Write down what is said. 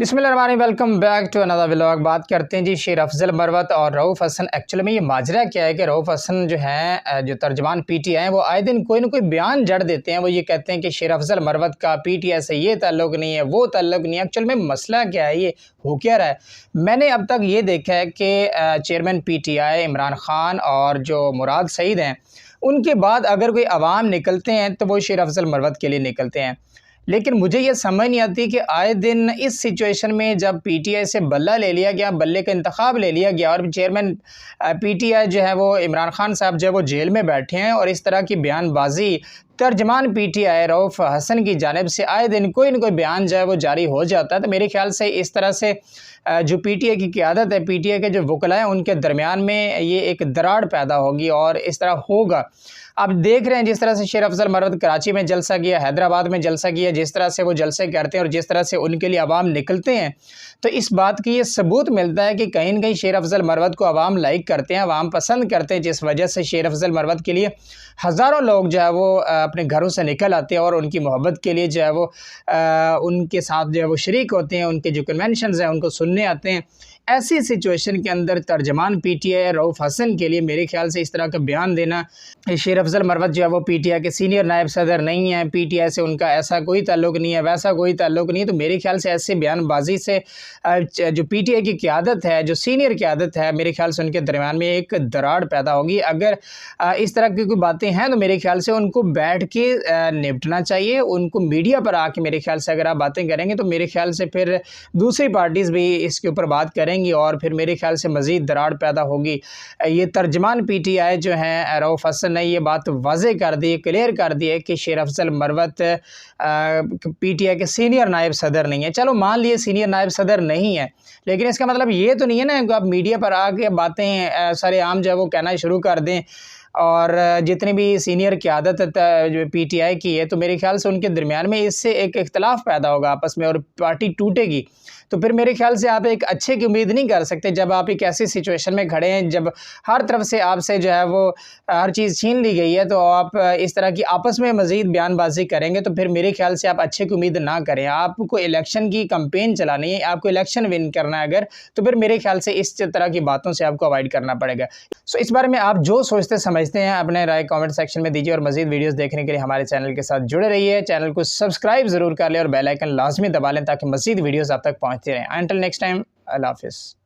बिस्मिल्लाहिर्रहमानिर्रहीम, welcome back to another vlog. बात करते हैं जी शेर अफजल मरवत और रऊफ़ हसन। एक्चुअली में ये माजरा क्या है कि रऊफ़ हसन जो है जो तर्जमान पीटीआई हैं वो आए दिन कोई ना कोई बयान जड़ देते हैं। वो ये कहते हैं कि शेर अफजल मरवत का पीटीआई से ये ताल्लुक़ नहीं है, वो ताल्लुक़ नहीं है। एक्चुअल में मसला क्या है, ये हो क्या रहा है? मैंने अब तक ये देखा है कि चेयरमैन पीटीआई इमरान खान और जो मुराद सईद हैं, उनके बाद अगर कोई अवाम निकलते हैं तो वो शेर अफजल मरवत के लिए निकलते हैं। लेकिन मुझे ये समझ नहीं आती कि आए दिन इस सिचुएशन में जब पीटीआई से बल्ला ले लिया गया, बल्ले का इंतखाब ले लिया गया और चेयरमैन पीटीआई जो है वो इमरान खान साहब जो है वो जेल में बैठे हैं और इस तरह की बयानबाजी तर्जमान पीटीआई रऊफ़ हसन की जानिब से आए दिन कोई न कोई बयान जो है वो जारी हो जाता है। तो मेरे ख्याल से इस तरह से जो पीटीआई की क़यादत है, पीटीआई के जो वकला हैं, उनके दरमियान में ये एक दरार पैदा होगी और इस तरह होगा। आप देख रहे हैं जिस तरह से शेर अफजल मरवत कराची में जलसा किया, हैदराबाद में जलसा किया, जिस तरह से वो जलसे करते हैं और जिस तरह से उनके लिए अवाम निकलते हैं, तो इस बात की ये सबूत मिलता है कि कहीं न कहीं शेर अफजल मरवत को अवाम लाइक करते हैं, अवाम पसंद करते हैं, जिस वजह से शेर अफजल मरवत के लिए हज़ारों लोग जो है वो अपने घरों से निकल आते हैं और उनकी मोहब्बत के लिए जो है वो उनके साथ जो है वो शरीक होते हैं, उनके जो कन्वेंशंस हैं उनको सुनने आते हैं। ऐसी सिचुएशन के अंदर तर्जमान पीटीआई रऊफ़ हसन के लिए मेरे ख्याल से इस तरह का बयान देना, शेर अफजल मरवत जो है वो पीटीआई के सीनियर नायब सदर नहीं है, पीटीआई से उनका ऐसा कोई ताल्लुक़ नहीं है, वैसा कोई ताल्लुक़ नहीं है, तो मेरे ख्याल से ऐसे बयानबाजी से जो पीटीआई की क़यादत है, जो सीनियर क़यादत है, मेरे ख्याल से उनके दरमियान में एक दरार पैदा होगी। अगर इस तरह की कोई बातें हैं तो मेरे ख्याल से उनको बैठ के निपटना चाहिए। उनको मीडिया पर आके मेरे ख्याल से अगर आप बातें करेंगे तो मेरे ख्याल से फिर दूसरी पार्टीज़ भी इसके ऊपर बात करेंगी और फिर मेरे ख्याल से मज़ीद दरार पैदा होगी। ये तर्जमान पीटीआई जो हैं रऊफ़ हसन ने ये बात वाज़ेह कर दी, क्लियर कर दी है कि शेर अफजल मरवत पीटीआई के सीनियर नायब सदर नहीं है। चलो मान लिए सीनियर नायब सदर नहीं है, लेकिन इसका मतलब ये तो नहीं है ना कि आप मीडिया पर आके बातें सरेआम जो है वो कहना शुरू कर दें। और जितनी भी सीनियर क़यादत जो पीटीआई की है, तो मेरे ख्याल से उनके दरमियान में इससे एक इख्तलाफ पैदा होगा आपस में और पार्टी टूटेगी। तो फिर मेरे ख्याल से आप एक अच्छे की उम्मीद नहीं कर सकते जब आप एक ऐसी सिचुएशन में खड़े हैं, जब हर तरफ से आपसे जो है वो हर चीज़ छीन ली गई है। तो आप इस तरह की आपस में मज़ीद बयानबाजी करेंगे तो फिर मेरे ख्याल से आप अच्छे की उम्मीद ना करें। आपको इलेक्शन की कैंपेन चलानी है, आपको इलेक्शन विन करना है अगर, तो फिर मेरे ख्याल से इस तरह की बातों से आपको अवॉइड करना पड़ेगा। सो इस बारे में आप जो सोचते समझते हैं अपने राय कमेंट सेक्शन में दीजिए और मज़ीद वीडियोस देखने के लिए हमारे चैनल के साथ जुड़े रहिए। चैनल को सब्सक्राइब ज़रूर कर लें और बेल आइकन लाजमी दबा लें ताकि मज़ीद वीडियोस आप तक पहुँचते रहें। अंटिल नेक्स्ट टाइम, अल्लाह हाफ़िज़।